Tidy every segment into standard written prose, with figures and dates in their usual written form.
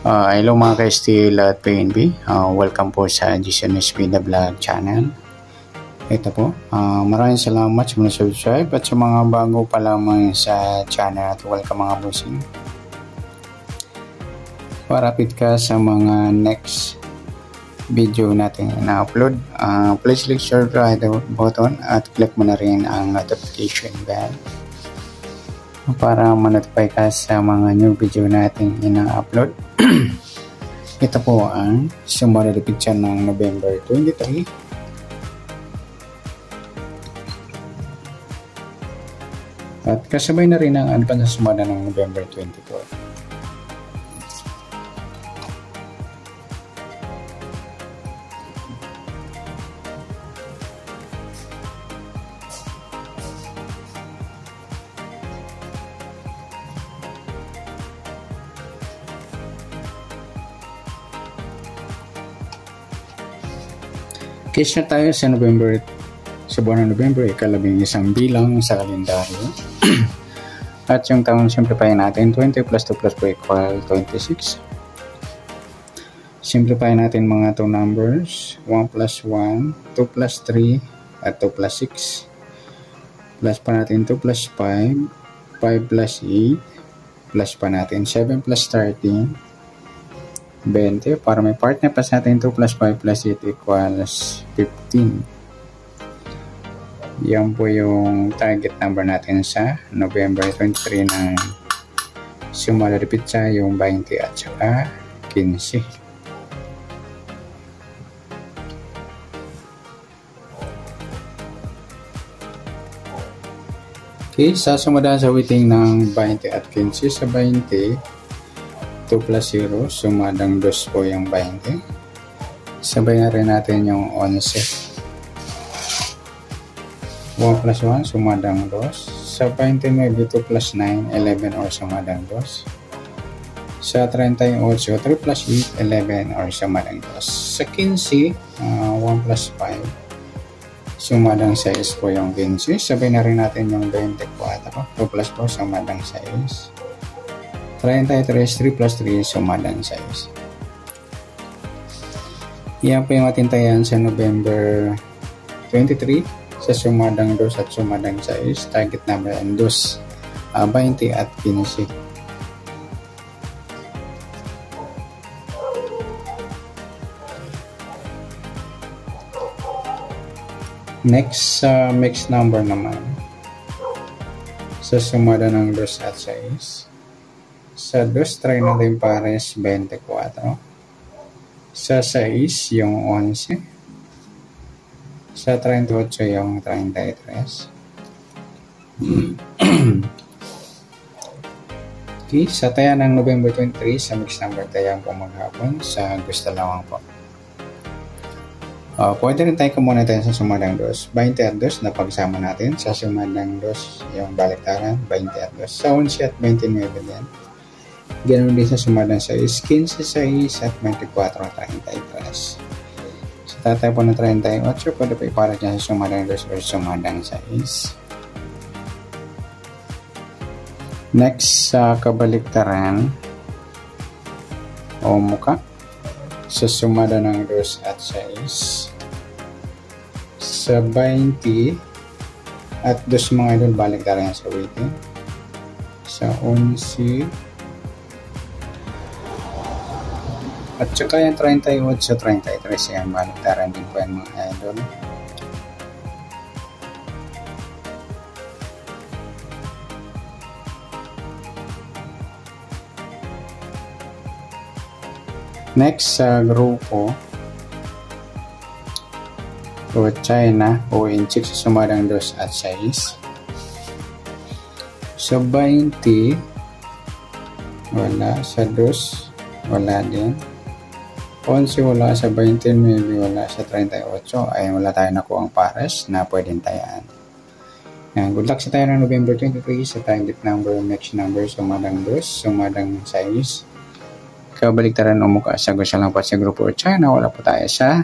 Hello mga ka-STL at PNB. Welcome po sa Jason SB The Vlog channel. Ito po, maraming salamat sa mga subscribe at sa mga bago pa lamang sa channel at welcome mga bossing. Parapit ka sa mga next video natin na-upload. Please click subscribe button at click mo na rin ang notification bell para ma-notify ka sa mga new video natin ina-upload. Ito po ang sumada de picture ng November 23. At kasabay na rin ang advance sumada ng November 24. Case na tayo sa buwan ng November, ikalabing isang bilang sa kalendaryo. At yung taon simplify natin, 20 plus 2 plus 4 equal 26. Simplify natin mga 2 numbers, 1 plus 1, 2 plus 3, at 2 plus 6. Plus pa natin 2 plus 5, 5 plus 8, plus pa natin 7 plus 13, 20. Para may partner pa sa atin, 2 plus 5 plus 8 equals 15. Yan po yung target number natin sa November 23 ng sumada de pizza, yung 20 at saka 15. Okay, sasumadahan sa weighting ng 20 at 15 sa 20. 2 plus 0, sumadang 2 po yung 20. Sabay na rin natin yung 11. 1 plus 1, sumadang 2. Sa 29, 2 plus 9, 11 or sumadang 2. Sa 38, 3 plus 8, 11 or sumadang 2. Sa 15, 1 plus 5, sumadang 6 po yung 15. Sabay na rin natin yung 24. 2 plus 4, sumadang 6. 33, 3 plus 3, sumadang 6. Yan po yung atintayan sa November 23 sa sumadang 2 at sumadang 6. Target number ang 2, 20 at 15. Next, mixed number naman. Sa sumada ng 2 at 6. Sa 2, try natin pares 24. Sa 6, yung 11. Sa 38, yung 33. Okay, sa taya ng November 23, sa mixed number tayang po maghapon sa gusto lamang po. Pwede rin tayo kumuna tayo sa sumadang 2. 20 at 2 na pagsama natin. Sa sumadang 2, yung baliktaran, 20 at 2. Sa 11 at 29 yan. Ganun din sa sumadang 6, 15, 6 at 24 at 33. Sa tatay po ng 38, pwede pa ipara dyan sa sumadang 2 or sumadang 6. Next, sa kabaliktaran o muka, sa sumada ng 2 at 6. Sa 20 at 2 mga idol, baliktaran sa weighting. Sa 11 at saka yung 38 sa 33, yan baliktaran din po yan mga idol. Next, sa grupo o China o Inchik sa sumadang 2 at 6. Sa 20 wala, sa 2 wala din. 11 wala, sa 20 maybe wala, sa 38 ay wala tayo nakuha ang pares na pwedeng tayaan. Good luck sa tayo ng November 23 sa target number, next number, sumadang 2, sumadang 6. Kabaliktaran o mukha sa gusto lang po sa grupo o China, wala po tayo sa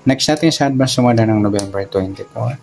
next natin sa advance sumada ng November 24.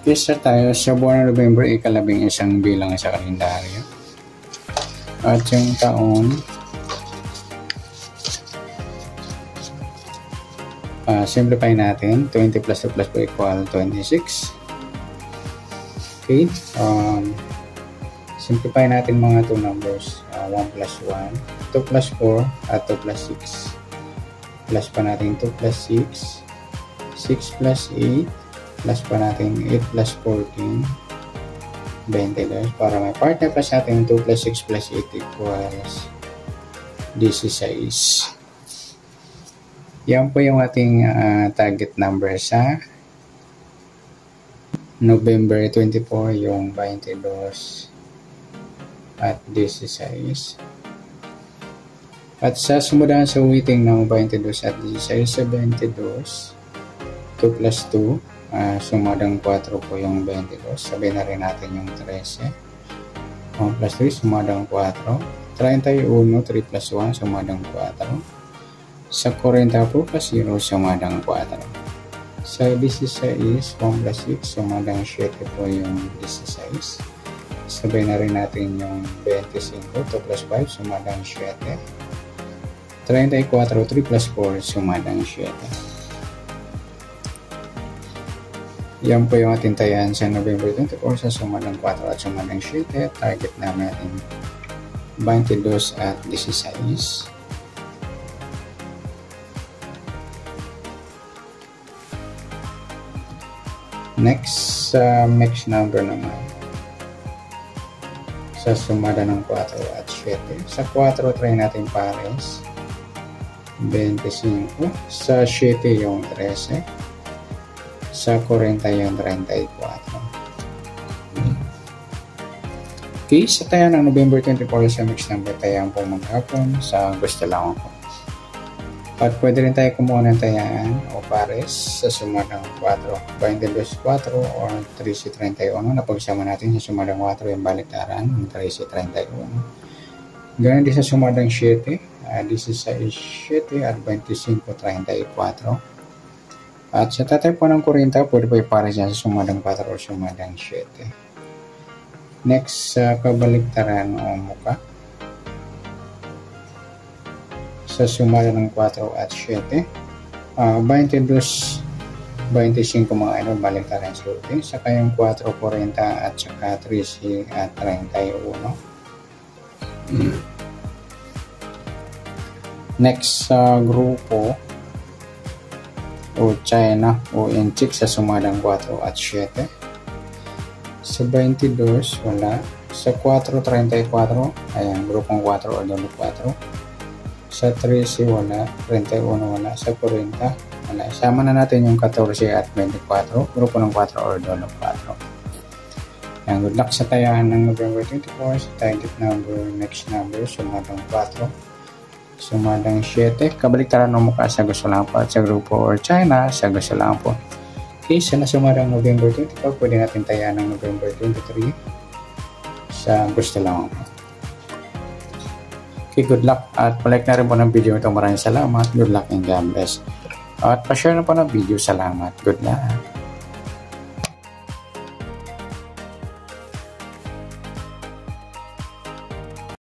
Kisa tayo sa buwan ng November, ika-11 bilang sa kalendaryo. At yung taon, simplify natin. 20 plus 2 plus 4 equal 26. Okay. Simplify natin mga 2 numbers. 1 plus 1, 2 plus 4, at 2 plus 6. Plus pa natin 2 plus 6, 6 plus 8, plus pa natin 8 plus 14, 22. Para may partner plus natin 2 plus 6 plus 8 equals 16. Yan po yung ating target number sa November 24, yung 22 at 16. At sa sumudahan sa weighting ng 22 at 16, 72, 2 plus 2, sumadang 4 po yung 22. Sabihin na rin natin yung 13. 1 plus 3, sumadang 4. 31, 3 plus 1, sumadang 4. Sa 40 po plus 0, sumadang 4. Sa 16, 1 plus 6, sumadang 7 po yung 16. Sabihin na rin natin yung 25, 2 plus 5, sumadang 7. 34, 3 plus 4, sumadang 7. Yan po yung ating tayan sa November 24 sa sumadang 4 at sumadang 7. Target namin natin 22 at 16. Next, mix number naman. Sa sumada ng 4 at 7. Sa 4, try natin pares. 25. Sa 7 yung 13. Sa 40 yung 34. Okay, sa tayan ng November 24 sa mix number tayan po maghapon sa gusto lang ako. At pwede rin tayo kumuha ng tayaan o pares sa sumadang 4, 22, 4 or 13-31 na pagsama natin sa sumadang 4 yung baliktaran ng 13-31. Ganun din sa sumadang 7, 16-7 at 25-34. At sa tatay po ng 40, pwede po ipares yan sa sumadang 4 o sumadang 7. Next, sa kabaliktaran o muka. Sa sumada ng 4 at 7, 22, 25 mga ano, baliktaran sa ulit. Saka yung 4, 40 at saka 13 at 31. Next sa grupo o China o Inchik sa sumadang 4 at 7. Sa 22, wala. Sa 4, 34, ayan, grupong 4 o dono 4. Sa 13, wala. 31, wala. Sa 40, wala. Isama na natin yung 14 at 24, grupo ng 4 or dono 4. Ayan, good luck sa tayahan ng November 24, sa target number, next number, sumadang 4. Sumadang 7, kabaliktaran ng mukha sa gusto lang po at sa grupo or China sa gusto lang po. Okay, sa nasumadang November 24, pwede natin tayaan ng November 23 sa gusto lang po. Okay, good luck at palike na rin po ng video ito. Maraming salamat, good luck and God bless. At pa-share na po ng video, salamat, good luck.